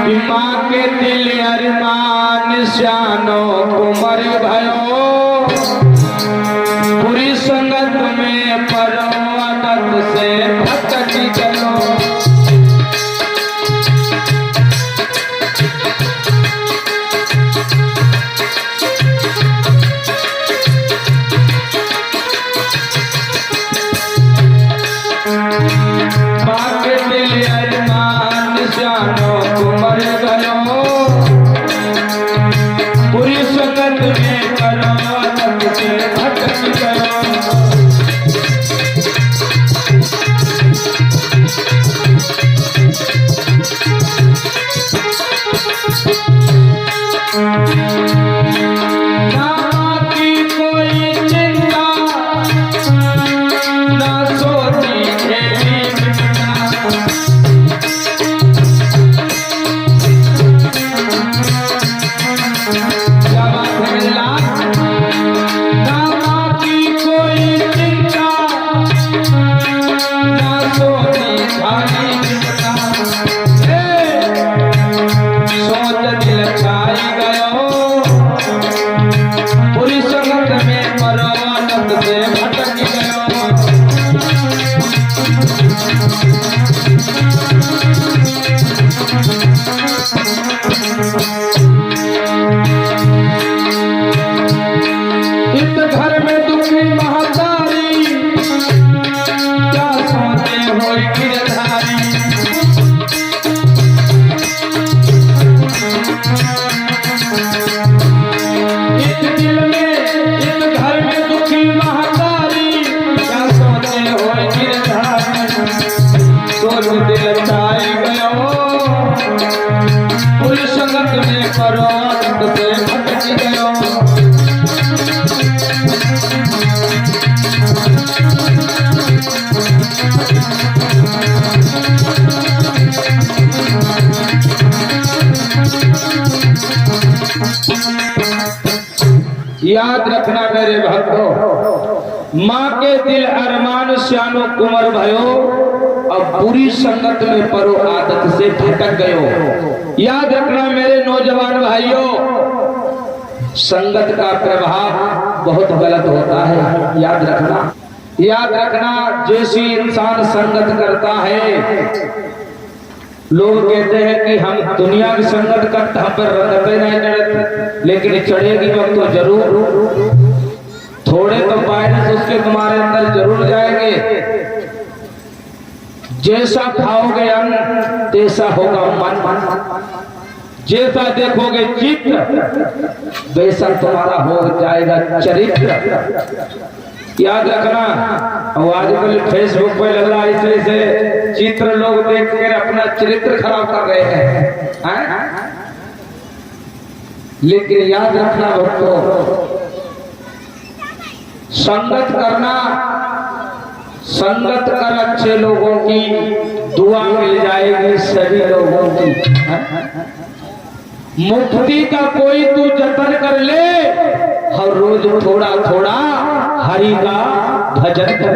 माँ के दिल अरमान श्यानो कुमर भयो बुरी संगत में परो आदत से भटक गयो। माँ के दिल अरमान श्यानो कुमर भयो बुरी संगत में परो आदत से भटक गयो। याद रखना मेरे भक्तों, माँ के दिल अरमान श्यानो कुंवर भयो अब बुरी संगत में परो आदत से भटक गयो। याद रखना मेरे नौजवान भाइयों, संगत का प्रभाव बहुत गलत होता है। याद रखना जैसी इंसान संगत करता है, लोग कहते हैं कि हम दुनिया की संगत करते हम पर रंगते नहीं चढ़ते, लेकिन चढ़ेगी वक्त तो जरूर थोड़े तो वायरस उसके तुम्हारे अंदर जरूर जाएंगे। जैसा खाओगे अन्न तैसा होगा मन, जैसा देखोगे चित्र वैसा तुम्हारा हो जाएगा चरित्र। याद रखना, और आजकल फेसबुक पे लल्ला ऐसे चित्र लोग देख कर अपना चरित्र खराब कर रहे हैं। लेकिन याद रखना भक्तों, संगत कर अच्छे लोगों की दुआ मिल जाएगी सभी लोगों की। मुक्ति का कोई तू जतन कर ले, हर रोज थोड़ा थोड़ा हरि का भजन कर।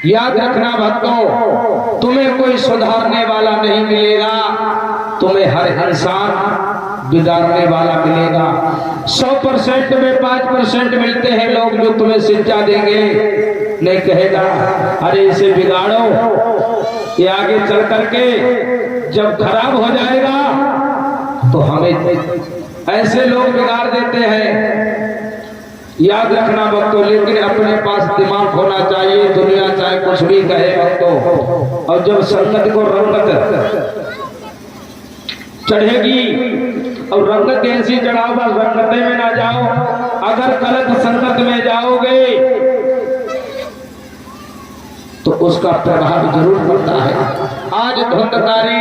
याद रखना भक्तों, तुम्हें कोई सुधारने वाला नहीं मिलेगा, तुम्हें हर इंसान बिगाड़ने वाला मिलेगा। 100% में 5% मिलते हैं लोग जो तुम्हें शिक्षा देंगे, नहीं कहेगा अरे इसे बिगाड़ो, ये आगे चल करके जब खराब हो जाएगा तो हमें ऐसे लोग बिगाड़ देते हैं। याद रखना भक्तों, लेकिन अपने पास दिमाग होना चाहिए, दुनिया चाहे कुछ भी कहे भक्तों। और जब संगत को रंगत चढ़ेगी, और रंगत ऐसी चढ़ाओ बस रंगते में ना जाओ। अगर गलत संगत में जाओगे तो उसका प्रभाव जरूर पड़ता है। आज धुंधकारी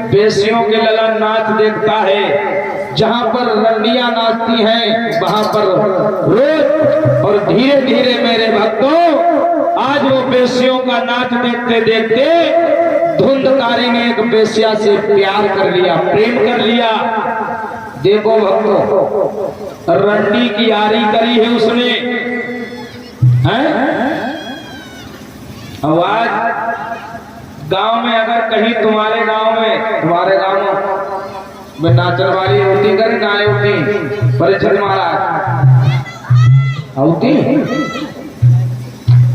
बेसियों के ललन नाच देखता है, जहां पर रंडियां नाचती हैं वहां पर रोज, और धीरे धीरे मेरे भक्तों आज वो बेसियों का नाच देखते देखते धुंधकारी ने एक बेसिया से प्यार कर लिया, प्रेम कर लिया। देखो भक्तों, रंडी की यारी करी है उसने, हैं? आवाज गांव में अगर कहीं तुम्हारे गांव में नाचन वाली होती करे ना होती परीक्षित महाराज होती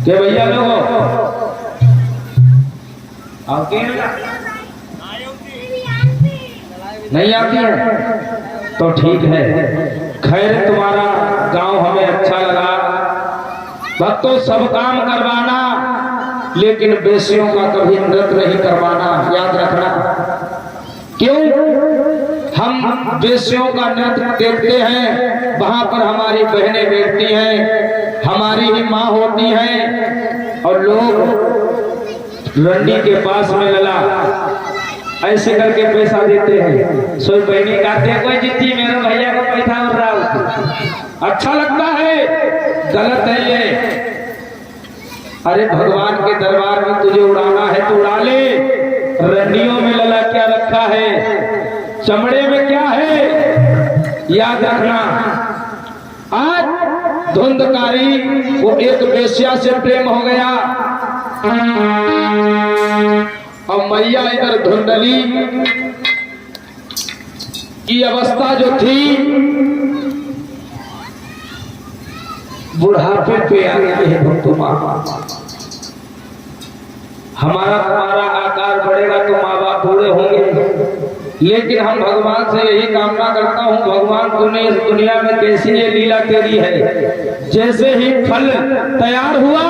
के भैया लोग आती नहीं आती है तो ठीक है। खैर तुम्हारा गांव हमें अच्छा लगा। भक्तों सब काम करवाना लेकिन बेसियों का कभी नृत्य नहीं करवाना, याद रखना। क्यों? हम बेसियों का नृत्य देखते हैं, वहां पर हमारी बहनें बैठती हैं, हमारी ही माँ होती है और लोग रंडी के पास में लला ऐसे करके पैसा देते हैं। सोई बहनी कहते हैं कोई जीती मेरे भैया को पैसा उड़ रहा, अच्छा लगता है, गलत है ये। अरे भगवान के दरबार में तुझे उड़ाना है तो उड़ा ले। रंडियों में लला क्या रखा है, चमड़े में क्या है, याद रखना। आज धुंधकारी वो एक वेश्या से प्रेम हो गया और मैया इधर धुंधली की अवस्था जो थी बुढ़ापे पे आ गई है। भक्तों हमारा तुम्हारा आकार बढ़ेगा तो माँ बाप बूढ़े होंगे, लेकिन हम भगवान से यही कामना करता हूँ, भगवान तूने इस दुनिया में कैसी ये लीला तेरी है। जैसे ही फल तैयार हुआ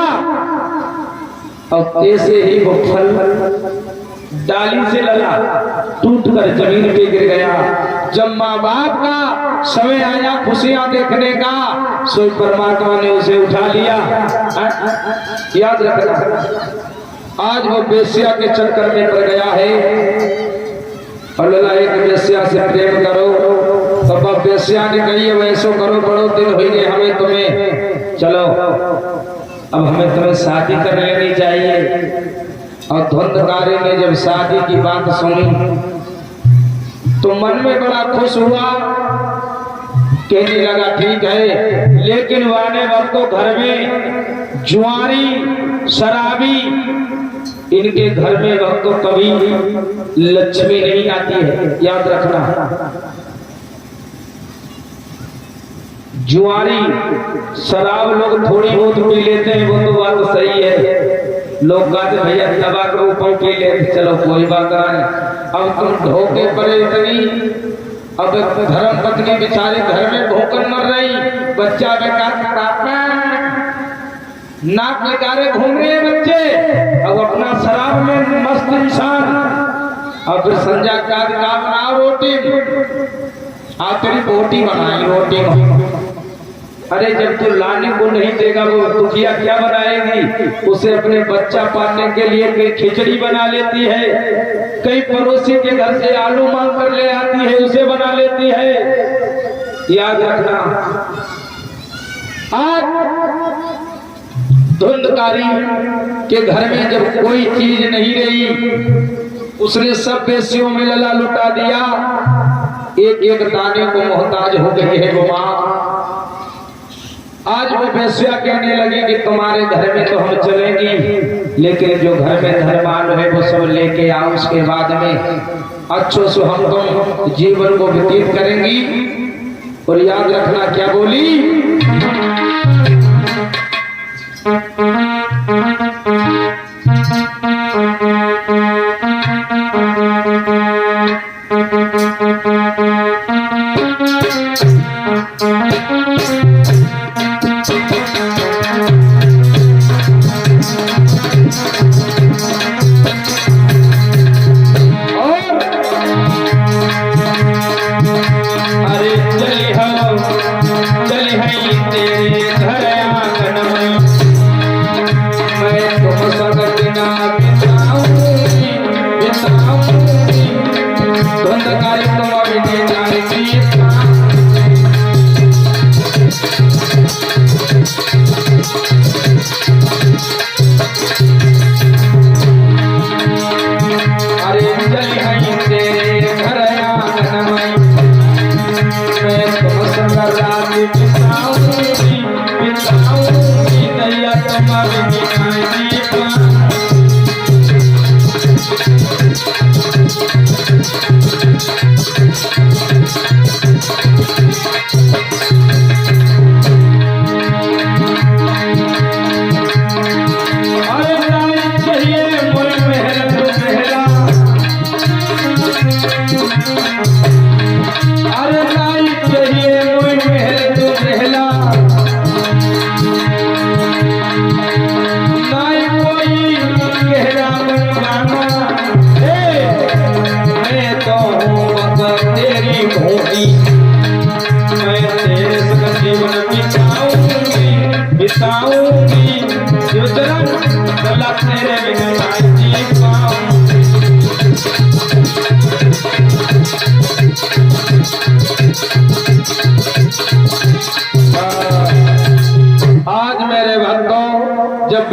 और तैसे ही वो फल डाली से लगा टूट कर जमीन पे गिर गया। जब माँ बाप का समय आया खुशियां देखने का, सो परमात्मा ने उसे उठा लिया। याद रखना, आज वो बेस्या के चक्कर में पड़ गया है। और लला एक बेस्या से प्रेम करो, तब बेस्या ने कही वैसो करो, बड़ो दिन हुई गए हमें तुम्हें, चलो अब हमें तुम्हें शादी कर लेनी चाहिए। और धुंधकारी ने जब शादी की बात सुनी तो मन में बड़ा खुश हुआ, कहने लगा ठीक है, लेकिन वाने वक्त तो घर में जुआरी शराबी इनके घर में वक्त तो कभी लक्ष्मी नहीं आती है, याद रखना। जुआरी शराब लोग थोड़ी बहुत पी लेते हैं, वो तो बात सही है। लोग कहते भैया दबा के ऊपर पी लेते, चलो कोई बात नहीं। अब तुम धोखे पड़े इतनी, अब धर्म पत्नी बेचारे घर में भूखन मर रही, बच्चा बेकार नाक निकारे घूम रहे बच्चे, अब अपना शराब में मस्त इंसान। अब फिर संजा का बनाओ रोटी, आप तेरी बोटी बनाई रोटी। अरे जब तू लाने को नहीं देगा वो दुखिया क्या बनाएगी? उसे अपने बच्चा पालने के लिए कई खिचड़ी बना लेती है, कई पड़ोसी के घर से आलू मांग कर ले आती है, उसे बना लेती है। याद रखना, आज धुंधकारी के घर में जब कोई चीज नहीं रही, उसने सब बेसियों में लला लुटा दिया। एक एक दाने को मोहताज हो गई है वो माँ। आज वो बेस्या कहने लगी कि तुम्हारे घर में तो हम चलेंगी, लेकिन जो घर में धनवान है वो सब लेके आओ, उसके बाद में अच्छों से हम तुम जीवन को व्यतीत करेंगी। और याद रखना क्या बोली,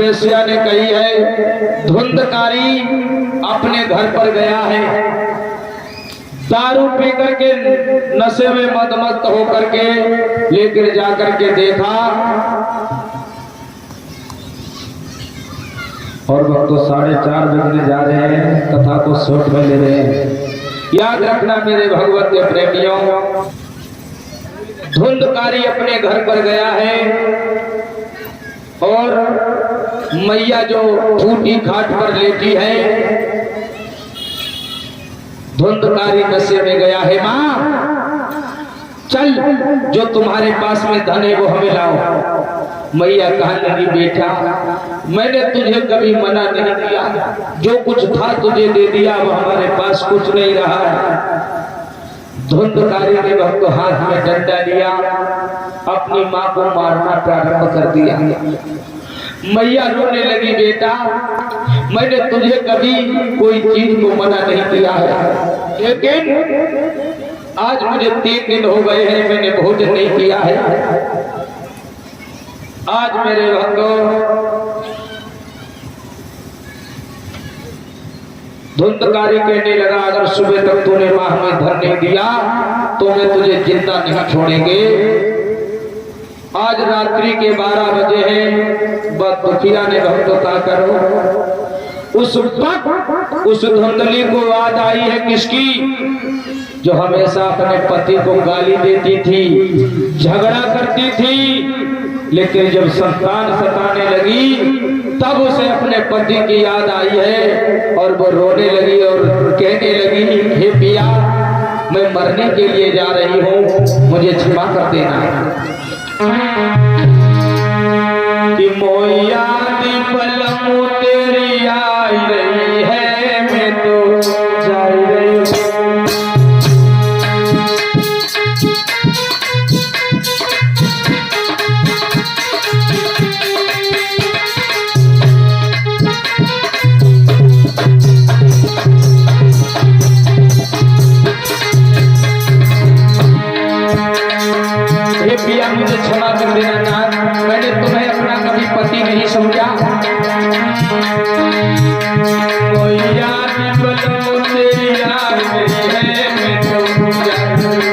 वेश्या ने कही है, धुंधकारी अपने घर पर गया है, दारू पी करके नशे में मदमस्त होकर के, लेकिन जाकर के देखा और वक्त तो 4:30 बजने जा रहे हैं, कथा को शॉर्ट में ले रहे हैं। याद रखना मेरे भगवत के प्रेमियों, धुंधकारी अपने घर पर गया है और मैया जो टूटी घाट पर लेटी है, धुंधकारी नशे में गया है। माँ चल, जो तुम्हारे पास में धन है वो हमें लाओ। मैया कहने लगी, बेटा मैंने तुझे कभी मना नहीं किया, जो कुछ था तुझे दे दिया, अब हमारे पास कुछ नहीं रहा है। धुंधकारी ने वक्त हाथ में डंडा लिया, अपनी माँ को मारना प्रारंभ कर दिया। मैया रोने लगी, बेटा मैंने तुझे कभी कोई चीज को मना नहीं किया है, लेकिन आज मुझे 3 दिन हो गए हैं मैंने भोजन नहीं किया है। आज मेरे भक्तों, धुंधकारी कहने लगा, अगर सुबह तक तूने माँ हमें धन नहीं दिया तो मैं तुझे जिंदा नहीं छोड़ेंगे। आज रात्रि के 12 बजे हैं। बस दुखिया ने भक्तों का करो, उस वक्त उस धुंधली को याद आई है किसकी, जो हमेशा अपने पति को गाली देती थी, झगड़ा करती थी, लेकिन जब संतान सताने लगी तब उसे अपने पति की याद आई है और वो रोने लगी और कहने लगी, हे पिया मैं मरने के लिए जा रही हूँ, मुझे क्षमा कर देना। कि मोया पलमू तेरी आई रही है, मैं तो जा रही हूँ। पिया मुझे क्षमा कर देना नाथ, मैंने तुम्हें अपना कभी पति नहीं समझा। कोई याद बलो तेरी याद मेरी है, मैं तो जा रही हूँ।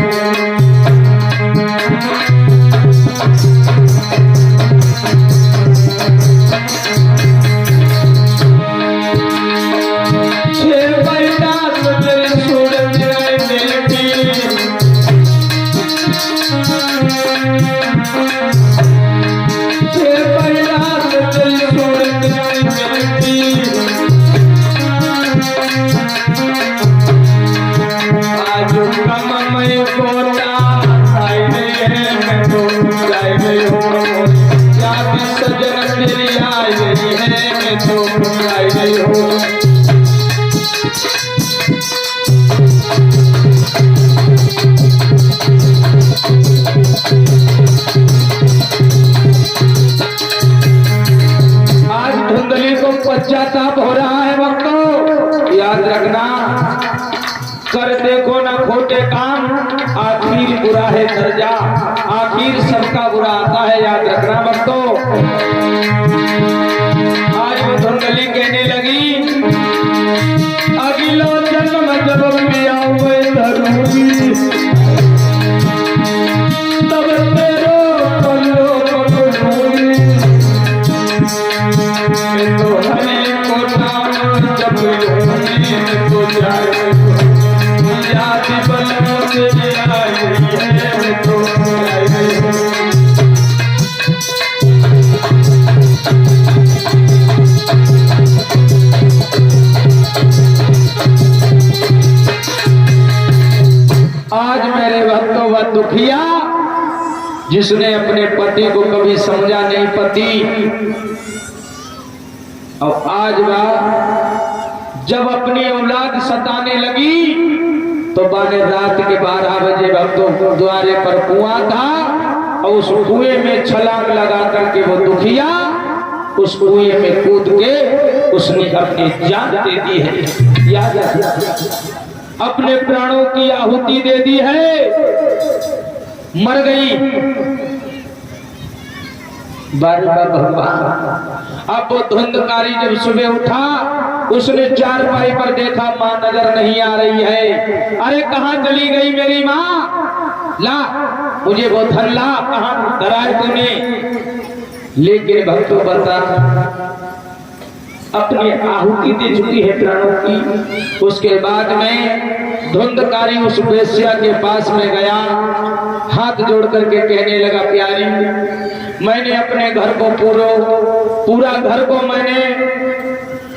पश्चाताप हो रहा है भक्तों, याद रखना, कर देखो ना खोटे काम, आखिर बुरा है दर्जा, आखिर सबका बुरा आता है, याद रखना भक्तों। आज वो धुंधली कहने लगी, अगलो जन्म जब पिया हुए धरूंगी तब तेरो पल्लो पकड़ूंगी, मैं तो हरे को नाम जब लूंगी, मैं तो जाति बलों से आई है, मैं तो आई हूँ। आज मेरे भक्तों, वह दुखिया जिसने अपने पति को कभी समझा नहीं पति, और आज वह जब अपनी औलाद सताने लगी तो बाने रात के 12 बजे भक्तों द्वारे पर कुआं था और उस कुएं में छलांग लगा करके वो दुखिया उस कुएं में कूद के उसने अपनी जान दे दी है, याद अपने प्राणों की आहुति दे दी है, मर गई। बारी बार भगवान। अब वो धुंधकारी जब सुबह उठा, उसने चारपाई पर देखा माँ नजर नहीं आ रही है। अरे कहाँ चली गई मेरी माँ? ला मुझे वो धन ला, कहाँ धरा है तूने? लेकिन भक्तों बता, अपनी आहुति दे चुकी है प्राणों की। उसके बाद में धुंधकारी उस वेश्या के पास में गया, हाथ जोड़ करके कहने लगा, प्यारी मैंने अपने घर को पूरा घर को मैंने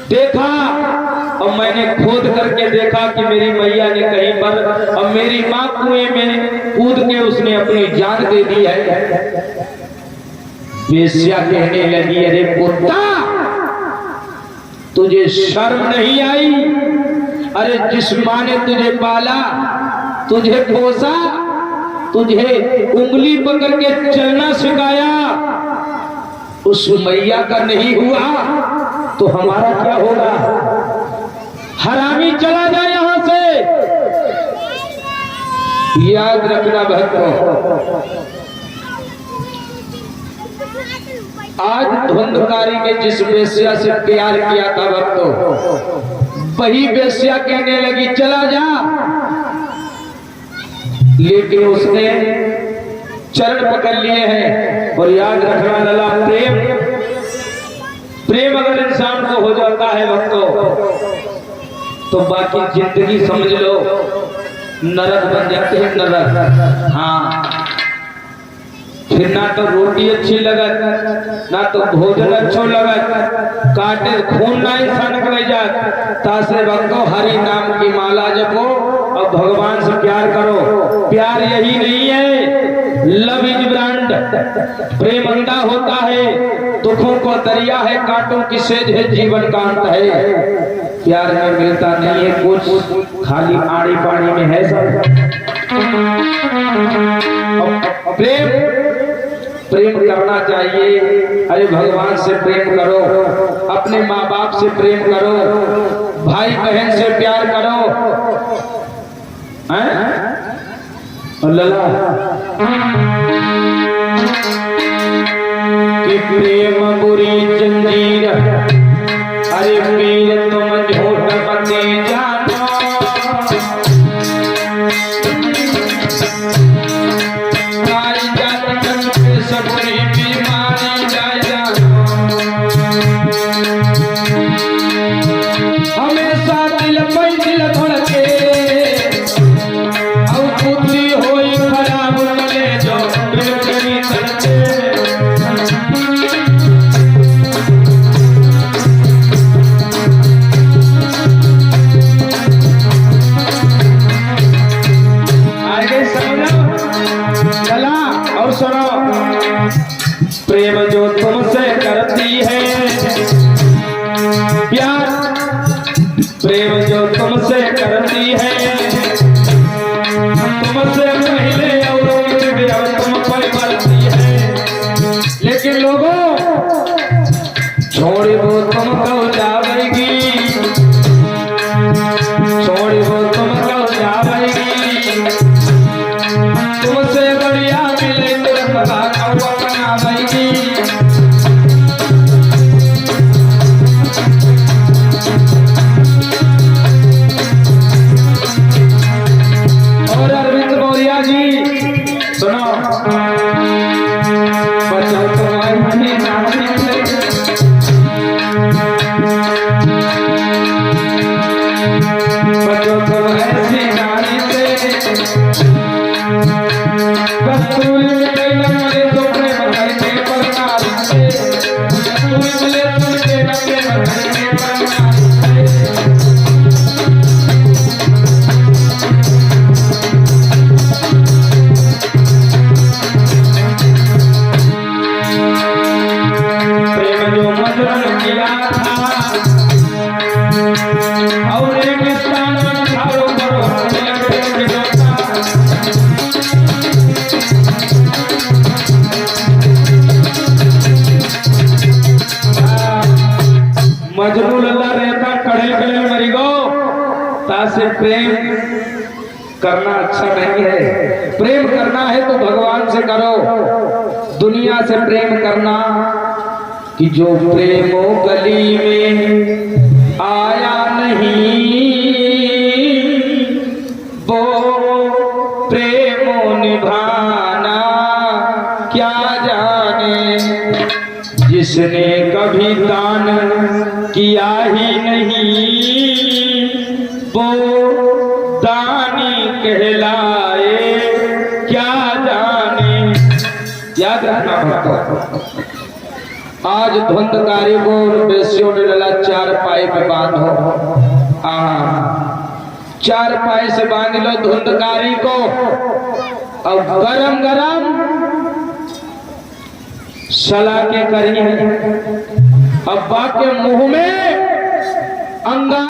देखा और मैंने खोद करके देखा कि मेरी मैया ने कहीं पर, और मेरी माँ कुएं में कूद के उसने अपनी जान दे दी है। वेश्या कहने लगी, अरे कुत्ता तुझे शर्म नहीं आई? अरे जिस माँ ने तुझे पाला, तुझे पोसा, तुझे उंगली पकड़ के चलना सिखाया, उस मैया का नहीं हुआ तो हमारा क्या होगा? हरामी चला जाए यहां से। याद रखना भक्तों, आज धुंधकारी के जिस वेश्या से प्यार किया था भक्तों, वही वेश्या कहने लगी चला जा, लेकिन उसने चरण पकड़ लिए हैं। और याद रखना लला, प्रेम अगर इंसान को हो जाता है भक्तों, तो बाकी जिंदगी समझ लो नरक बन जाते हैं, नरक। हाँ, फिर ना तो रोटी अच्छी लगत, ना तो भोजन अच्छो लगत, काटे खून ना इंसान को जात। तासे भक्तों हरि नाम की माला जपो और भगवान से प्यार करो। प्यार यही नहीं है, लव इज ब्रांड। प्रेम अंधा होता है, दुखों को दरिया है, कांटों की सेज है, जीवन का अंत है। प्यार में मिलता नहीं है कुछ, खाली आड़ी पानी में है सब। प्रेम करना चाहिए। अरे भगवान से प्रेम करो, अपने माँ बाप से प्रेम करो, भाई बहन से प्यार करो, हैं? और लला कि प्रेम बुरी जंजीर, अरे पीर तुम झूठ मते जानो, प्रेम जो तुमसे करती है प्यार, प्रेम जो तुमसे करती है, तुमसे पहले औरों की भी अब तुम पर बढ़ती है। लेकिन लोगों छोड़ी वो तुमको जावेगी, छोड़ी वो तुमको जावेगी, तुमसे बढ़िया मिले तुरंत बनावेगी। और अरविंद मौर्या जी सुनो, बचाओ तुम्हारी नानी से, बचाओ तुम्हारी नानी से, कस्तूरी मिले लगे तो प्रेम करके परनारी से, कस्तूरी मिले तुमके लगे करके परनारी से। प्रेम जो मधुरन किया था और एक स्थान में चारों करो मजनू लल्ला रहता कड़े कड़े मरी गो, तासे प्रेम करना अच्छा नहीं है। प्रेम करना है तो भगवान से करो। दुनिया से प्रेम करना कि जो प्रेमो गली में आया नहीं वो प्रेमो निभाना क्या जाने। जिसने कभी दान किया ही नहीं वो दानी कहलाए क्या जाने। याद रखना। आज धुंधकारी को बेसियों ने लला 4 पाए पे बांधो। हाँ 4 पाए से बांध लो धुंधकारी को। अब गरम गरम सलाके करिए। अब बाके मुंह में अंगा